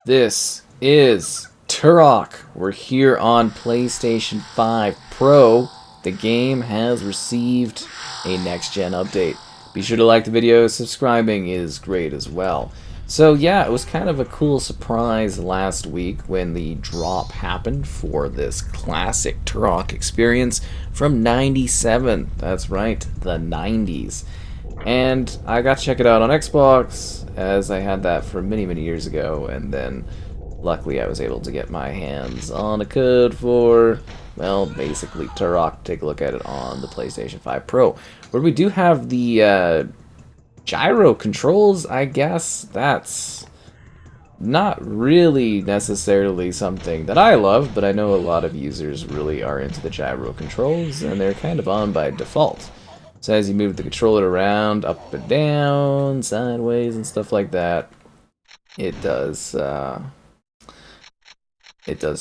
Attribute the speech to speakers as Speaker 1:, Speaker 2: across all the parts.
Speaker 1: This is Turok. We're here on PlayStation 5 Pro. The game has received a next-gen update. Be sure to like the video, subscribing is great as well. So yeah, it was kind of a cool surprise last week when the drop happened for this classic Turok experience from '97. That's right, the 90s. And I got to check it out on Xbox, as I had that for many years ago, and then luckily I was able to get my hands on a code for, well, basically Turok. Take a look at it on the PlayStation 5 Pro, where we do have the gyro controls, I guess. That's not really necessarily something that I love, but I know a lot of users really are into the gyro controls, and they're kind of on by default. So as you move the controller around, up and down, sideways, and stuff like that, it does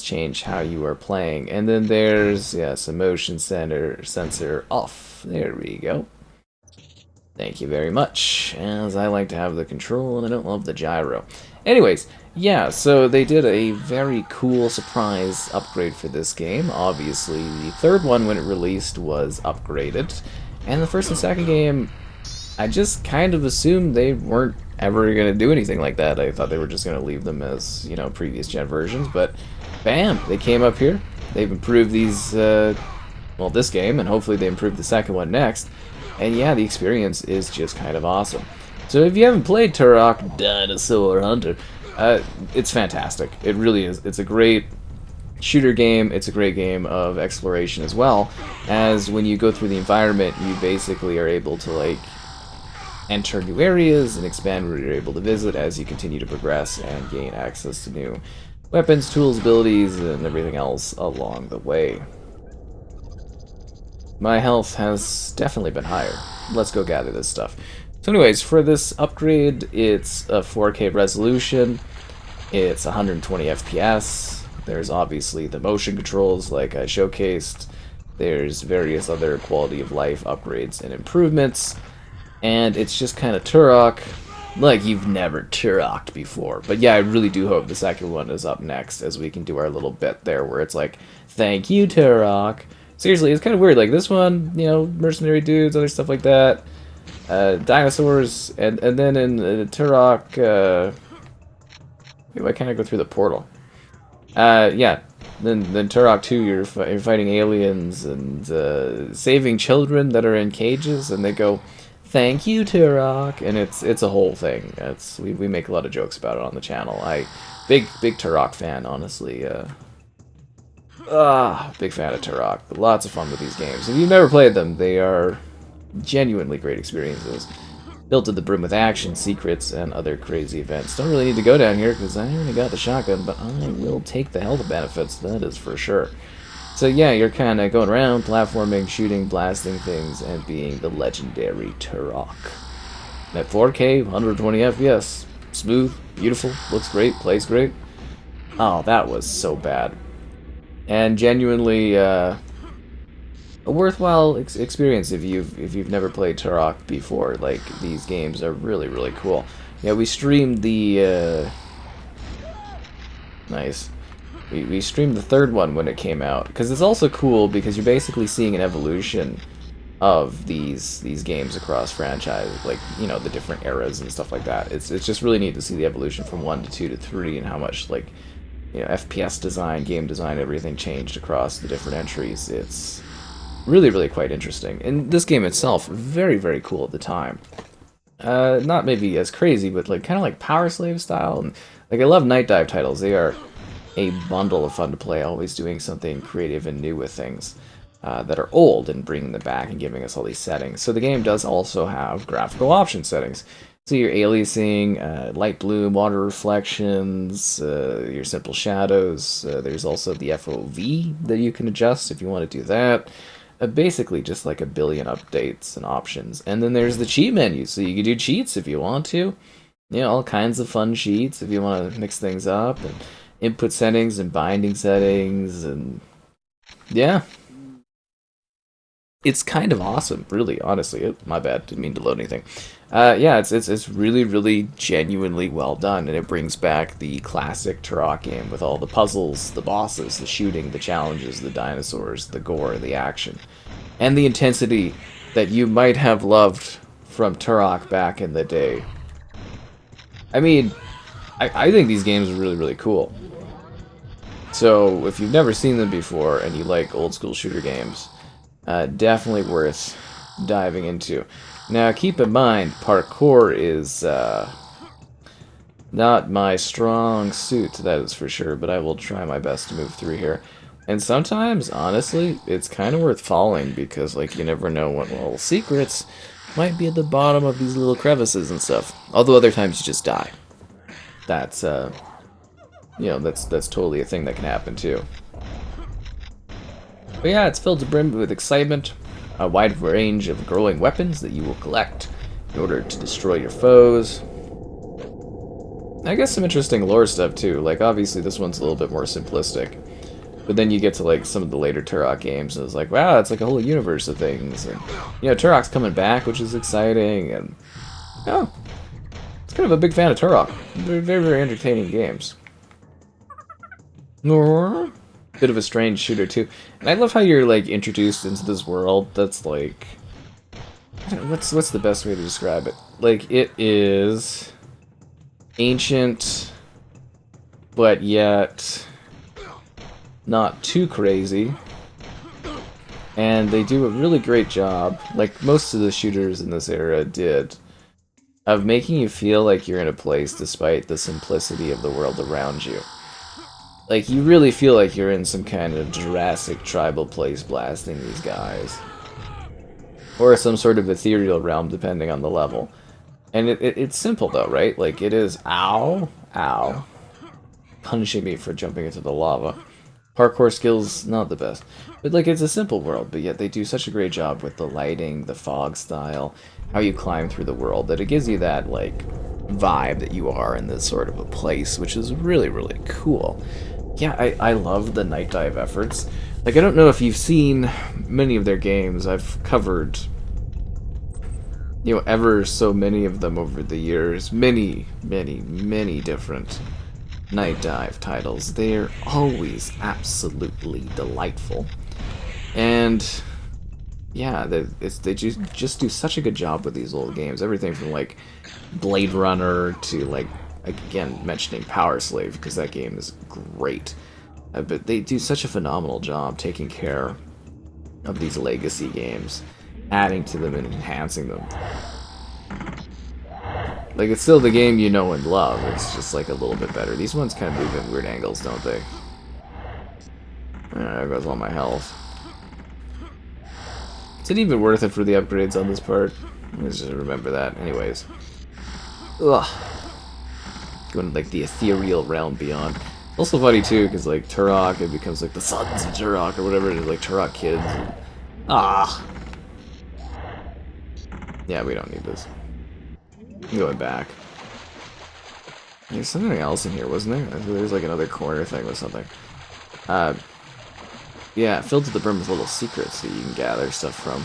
Speaker 1: change how you are playing. And then there's, yes, a motion sensor off. There we go. Thank you very much, as I like to have the control and I don't love the gyro. Anyways, yeah, so they did a very cool surprise upgrade for this game. Obviously, the third one, when it released, was upgraded. And the first and second game, I just kind of assumed they weren't ever going to do anything like that. I thought they were just going to leave them as, you know, previous gen versions, but bam, they came up here. They've improved these, well, this game, and hopefully they improve the second one next. And yeah, the experience is just kind of awesome. So if you haven't played Turok Dinosaur Hunter, it's fantastic. It really is. It's a great shooter game. It's a great game of exploration as well, as when you go through the environment, you basically are able to, like, enter new areas and expand where you're able to visit as you continue to progress and gain access to new weapons, tools, abilities, and everything else along the way. My health has definitely been higher. Let's go gather this stuff. So anyways, for this upgrade, it's a 4K resolution, it's 120 FPS, there's obviously the motion controls like I showcased, there's various other quality of life upgrades and improvements, and it's just kind of Turok like you've never Turoked before. But yeah, I really do hope the second one is up next, as we can do our little bit there where it's like, thank you, Turok. Seriously, it's kind of weird. Like this one, you know, mercenary dudes, other stuff like that, dinosaurs, and then in Turok, wait, why can't I go through the portal? Yeah, then Turok 2, you're fighting aliens and saving children that are in cages, and they go, "Thank you, Turok," and it's a whole thing. We make a lot of jokes about it on the channel. Big Turok fan, honestly. Big fan of Turok. Lots of fun with these games. If you've never played them, they are genuinely great experiences. Built to the brim with action, secrets, and other crazy events. Don't really need to go down here because I already got the shotgun, but I will take the health benefits, that is for sure. So yeah, you're kind of going around, platforming, shooting, blasting things, and being the legendary Turok. At 4K, 120 FPS. Smooth, beautiful, looks great, plays great. Oh, that was so bad. And genuinely a worthwhile experience if you've never played Turok before. Like, these games are really cool. Yeah, we streamed the nice. We streamed the third one when it came out, because it's also cool because you're basically seeing an evolution of these games across franchise, like, you know, the different eras and stuff like that. It's just really neat to see the evolution from 1 to 2 to 3 and how much, like, you know, FPS design, game design, everything changed across the different entries. It's really quite interesting. And this game itself, very cool at the time. Not maybe as crazy, but like kind of like Power Slave style. And like, I love Night Dive titles. They are a bundle of fun to play, always doing something creative and new with things that are old and bringing them back and giving us all these settings. So the game does also have graphical option settings. So your aliasing, light bloom, water reflections, your simple shadows. There's also the FOV that you can adjust if you want to do that. Basically just like a billion updates and options. And then there's the cheat menu, so you can do cheats if you want to. You know, all kinds of fun cheats if you want to mix things up, and input settings and binding settings, and yeah. it's kind of awesome, really, honestly. My bad, didn't mean to load anything. Yeah, it's really, really genuinely well done, and it brings back the classic Turok game with all the puzzles, the bosses, the shooting, the challenges, the dinosaurs, the gore, the action, and the intensity that you might have loved from Turok back in the day. I mean, I think these games are really, really cool. So, if you've never seen them before and you like old school shooter games, definitely worth diving into. Now, keep in mind, parkour is not my strong suit, that is for sure, but I will try my best to move through here. And sometimes, honestly, it's kind of worth falling because, like, you never know what little secrets might be at the bottom of these little crevices and stuff. Although other times you just die. That's, you know, that's totally a thing that can happen too. But yeah, it's filled to brim with excitement, a wide range of growing weapons that you will collect in order to destroy your foes. I guess some interesting lore stuff too, like obviously this one's a little bit more simplistic. But then you get to like some of the later Turok games and it's like, wow, it's like a whole universe of things. And you know, Turok's coming back, which is exciting, and oh, it's kind of a big fan of Turok. They're very, very entertaining games. Bit of a strange shooter too, and I love how you're like introduced into this world that's like, I don't know, what's the best way to describe it? Like it is ancient, but yet not too crazy, and they do a really great job, like most of the shooters in this era did, of making you feel like you're in a place despite the simplicity of the world around you. Like, you really feel like you're in some kind of Jurassic tribal place blasting these guys. Or some sort of ethereal realm, depending on the level. And it's simple, though, right? Like, it is, ow, ow, punishing me for jumping into the lava. Parkour skills, not the best. But, like, it's a simple world, but yet they do such a great job with the lighting, the fog style, how you climb through the world, that it gives you that, like, vibe that you are in this sort of a place, which is really, really cool. Yeah, I love the night dive efforts. Like, I don't know if you've seen many of their games. I've covered, you know, ever so many of them over the years. Many, many, many different night dive titles. They're always absolutely delightful. And, yeah, they just do such a good job with these old games. Everything from, like, Blade Runner to, like, again, mentioning Power Slave, because that game is great. But they do such a phenomenal job taking care of these legacy games, adding to them and enhancing them. Like, it's still the game you know and love, it's just like a little bit better. These ones kind of move in weird angles, don't they? There goes all my health. Is it even worth it for the upgrades on this part? Let's just remember that. Anyways. Ugh. Going to, like, the ethereal realm beyond. It's also funny, too, because, like, Turok, it becomes, like, the Sons of Turok, or whatever it is, like, Turok Kids. And, yeah, we don't need this. I'm going back. There's something else in here, wasn't there? There's, like, another corner thing with something. Yeah, filled to the brim with little secrets that you can gather stuff from.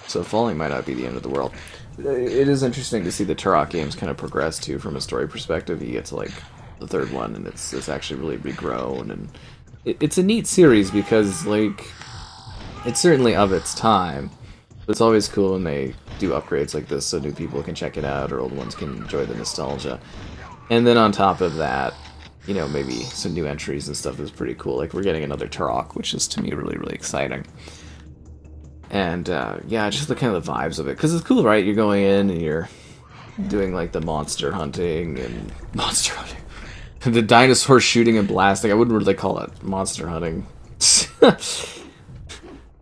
Speaker 1: So falling might not be the end of the world. It is interesting to see the Turok games kind of progress too from a story perspective. You get to like the third one and it's actually really regrown, and it's a neat series because like it's certainly of its time, but it's always cool when they do upgrades like this so new people can check it out or old ones can enjoy the nostalgia. And then on top of that, you know, maybe some new entries and stuff is pretty cool. Like we're getting another Turok, which is to me really, really exciting. And, yeah, just the kind of the vibes of it. Because it's cool, right? You're going in and you're doing, like, the monster hunting and... Monster hunting? The dinosaur shooting and blasting. I wouldn't really call it monster hunting. You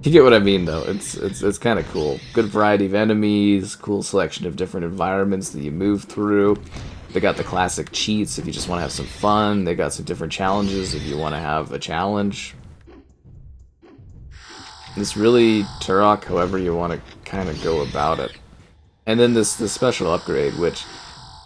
Speaker 1: get what I mean, though. It's kind of cool. Good variety of enemies, cool selection of different environments that you move through. They got the classic cheats if you just want to have some fun. They got some different challenges if you want to have a challenge. It's really Turok however you want to kind of go about it. And then this special upgrade, which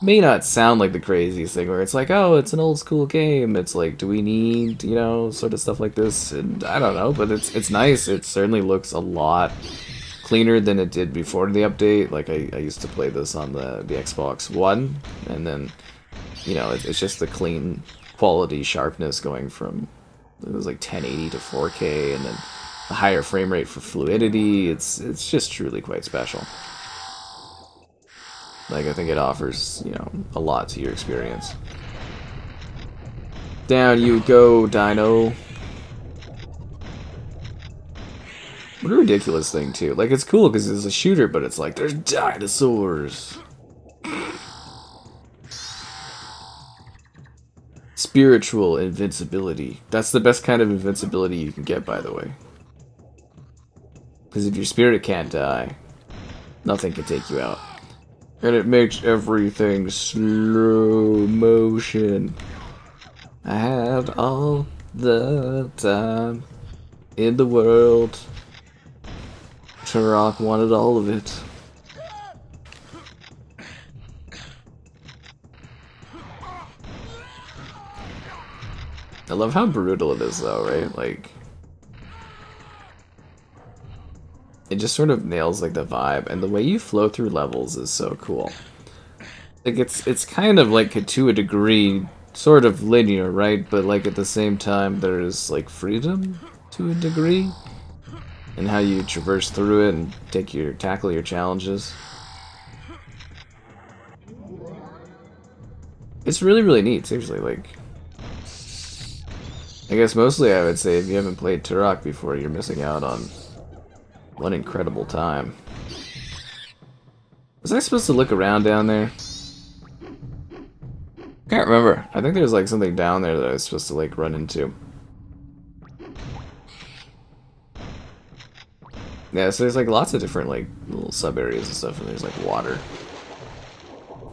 Speaker 1: may not sound like the craziest thing where it's like, oh, it's an old school game. It's like, do we need, you know, sort of stuff like this? And I don't know, but it's nice. It certainly looks a lot cleaner than it did before the update. Like I used to play this on the Xbox One, and then, you know, it's just the clean quality sharpness going from, it was like 1080 to 4K, and then the higher frame rate for fluidity. It's just truly quite special. Like, I think it offers, you know, a lot to your experience. Down you go, Dino. What a ridiculous thing, too. Like, it's cool because it's a shooter, but it's like, there's dinosaurs. Spiritual invincibility. That's the best kind of invincibility you can get, by the way. Because if your spirit can't die, nothing can take you out. And it makes everything slow motion. I had all the time in the world. Turok wanted all of it. I love how brutal it is, though, right? Like, it just sort of nails like the vibe, and the way you flow through levels is so cool. Like, it's kind of like, to a degree, sort of linear, right? But like at the same time, there's like freedom to a degree, and how you traverse through it and tackle your challenges. It's really, really neat, seriously. Like, I guess mostly I would say if you haven't played Turok before, you're missing out on one incredible time. Was I supposed to look around down there? Can't remember. I think there's like something down there that I was supposed to like run into. Yeah, so there's like lots of different like little sub areas and stuff, and there's like water.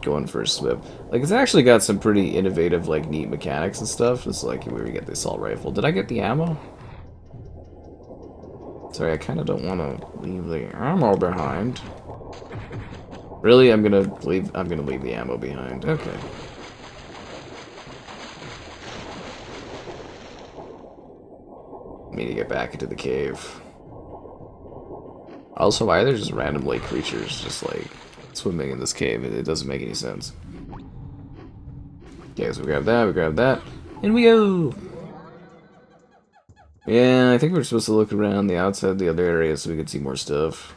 Speaker 1: Going for a swim. Like, it's actually got some pretty innovative, like, neat mechanics and stuff. It's like where we get the assault rifle. Did I get the ammo? Sorry, I kind of don't want to leave the ammo behind. Really? I'm gonna leave the ammo behind. Okay. Need to get back into the cave. Also, why are there just random lake creatures just like swimming in this cave? It doesn't make any sense. Okay, so we grab that, and we go! Yeah, I think we're supposed to look around the outside of the other area so we can see more stuff.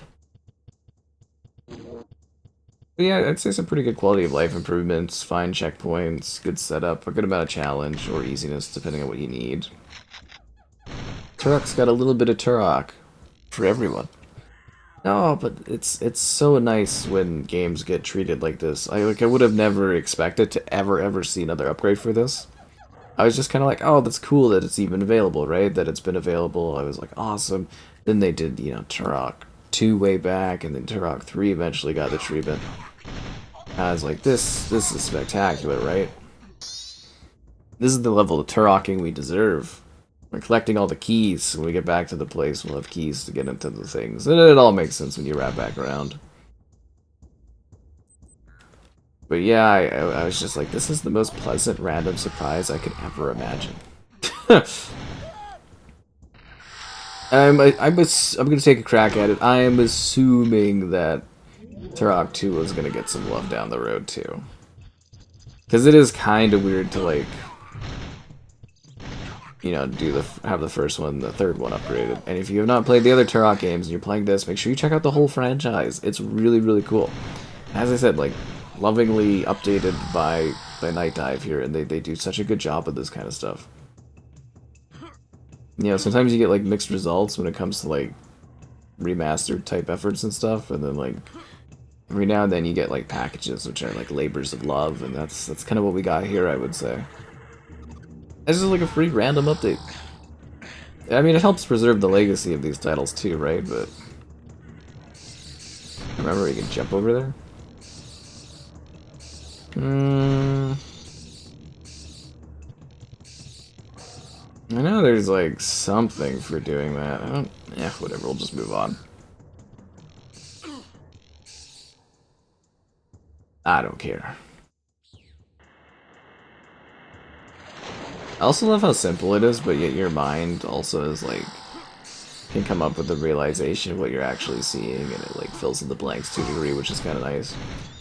Speaker 1: But yeah, I'd say some pretty good quality of life improvements, fine checkpoints, good setup, a good amount of challenge or easiness depending on what you need. Turok's got a little bit of Turok for everyone. No, but it's so nice when games get treated like this. I would have never expected to ever see another upgrade for this. I was just kind of like, oh, that's cool that it's even available, right? That it's been available. I was like, awesome. Then they did, you know, Turok 2 way back, and then Turok 3 eventually got the treatment. I was like, this is spectacular, right? This is the level of Turoking we deserve. We're collecting all the keys. When we get back to the place, we'll have keys to get into the things. And it all makes sense when you wrap back around. But yeah, I was just like, this is the most pleasant random surprise I could ever imagine. I'm gonna take a crack at it. I am assuming that Turok 2 is gonna get some love down the road too. Because it is kind of weird to like, you know, have the first one, the third one upgraded. And if you have not played the other Turok games and you're playing this, make sure you check out the whole franchise. It's really, really cool. As I said, like, lovingly updated by Night Dive here, and they do such a good job with this kind of stuff. You know, sometimes you get like mixed results when it comes to like remastered type efforts and stuff, and then like every now and then you get like packages which are like labors of love, and that's kind of what we got here, I would say. This is like a free random update. I mean, it helps preserve the legacy of these titles too, right? But remember, you can jump over there. I know there's like something for doing that. Whatever. We'll just move on. I don't care. I also love how simple it is, but yet your mind also is like can come up with the realization of what you're actually seeing, and it like fills in the blanks to a degree, which is kind of nice.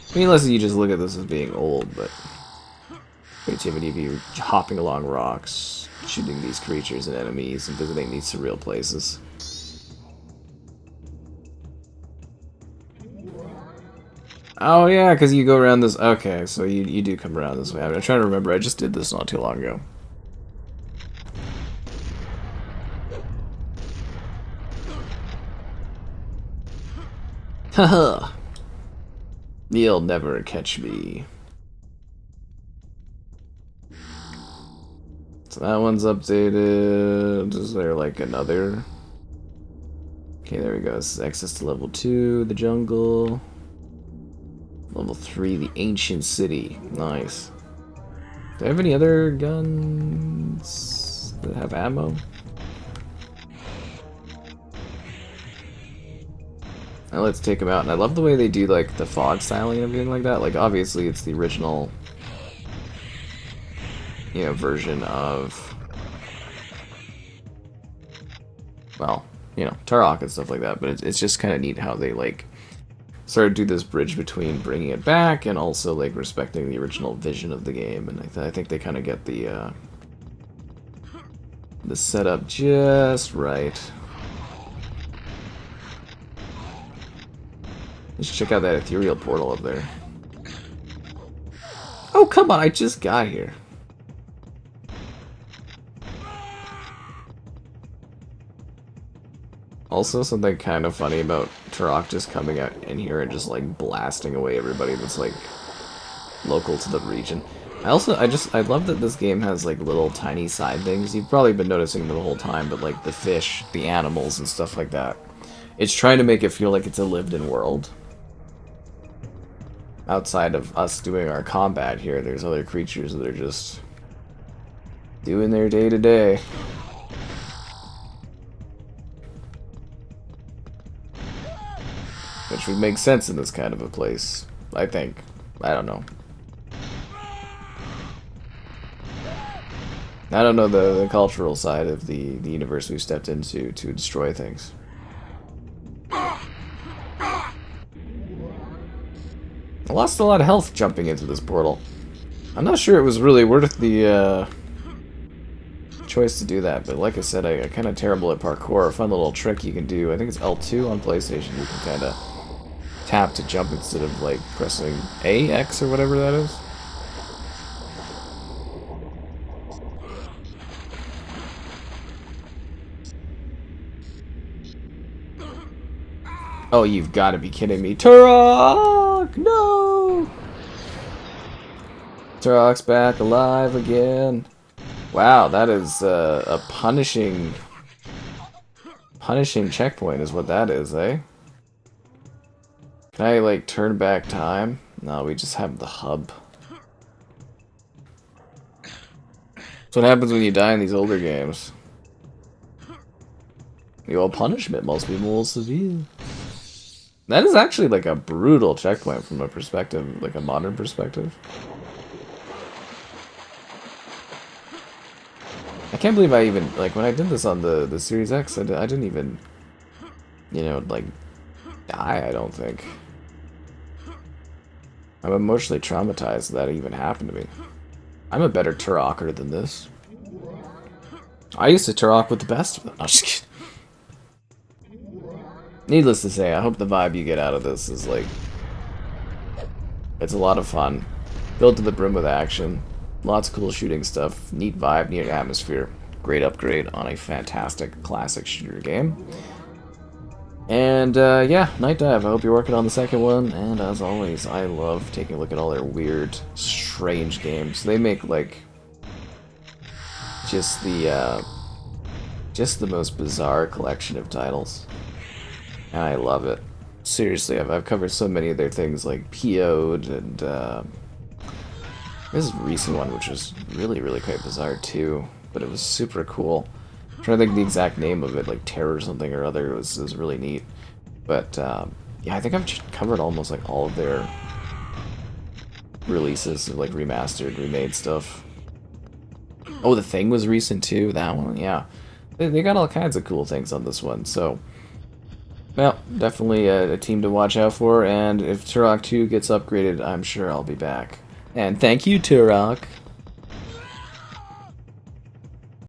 Speaker 1: I mean, unless you just look at this as being old, but creativity of you hopping along rocks, shooting these creatures and enemies, and visiting these surreal places. Oh yeah, because you go around this. Okay, so you do come around this way. I'm trying to remember. I just did this not too long ago. Haha. You'll never catch me. So that one's updated. Is there like another? Okay, there we go. This is access to level 2, the jungle. Level 3, the ancient city. Nice. Do I have any other guns that have ammo? Now let's take them out. And I love the way they do like the fog styling and everything like that. Like obviously it's the original, you know, version of, well, you know, Turok and stuff like that. But it's just kind of neat how they like sort of do this bridge between bringing it back and also like respecting the original vision of the game. And I think they kind of get the setup just right. Let's check out that ethereal portal up there. Oh, come on, I just got here. Also, something kind of funny about Turok just coming out in here and just like blasting away everybody that's like local to the region. I love that this game has like little tiny side things. You've probably been noticing them the whole time, but like the fish, the animals, and stuff like that. It's trying to make it feel like it's a lived-in world. Outside of us doing our combat here, there's other creatures that are just doing their day-to-day. Which would make sense in this kind of a place, I think. I don't know. I don't know the cultural side of the universe we've stepped into to destroy things. I lost a lot of health jumping into this portal. I'm not sure it was really worth the choice to do that, but like I said, I'm kind of terrible at parkour. A fun little trick you can do, I think it's L2 on PlayStation, you can kind of tap to jump instead of like pressing A, X, or whatever that is. Oh, you've got to be kidding me. Turok! No! Turok's back alive again. Wow, that is a punishing checkpoint is what that is, eh? Can I, like, turn back time? No, we just have the hub. That's what happens when you die in these older games. The old punishment must be more severe. That is actually, like, a brutal checkpoint from a perspective, like a modern perspective. I can't believe I even, like, when I did this on the Series X, I didn't even, you know, like, die, I don't think. I'm emotionally traumatized that it even happened to me. I'm a better Turoker than this. I used to Turok with the best of them. No, just kidding. Needless to say, I hope the vibe you get out of this is, like, it's a lot of fun. Filled to the brim with action. Lots of cool shooting stuff. Neat vibe, neat atmosphere. Great upgrade on a fantastic classic shooter game. And, yeah, Night Dive. I hope you're working on the second one. And as always, I love taking a look at all their weird, strange games. They make, like, just the most bizarre collection of titles. And I love it. Seriously, I've covered so many of their things, like PO'd and, this recent one, which was really, really quite bizarre, too. But it was super cool. I'm trying to think of the exact name of it, like Terror something or other. It was really neat. But, yeah, I think I've covered almost, like, all of their releases of, like, remastered, remade stuff. Oh, the Thing was recent too. That one, yeah. They got all kinds of cool things on this one. So, well, definitely a team to watch out for. And if Turok 2 gets upgraded, I'm sure I'll be back. And thank you, Turok.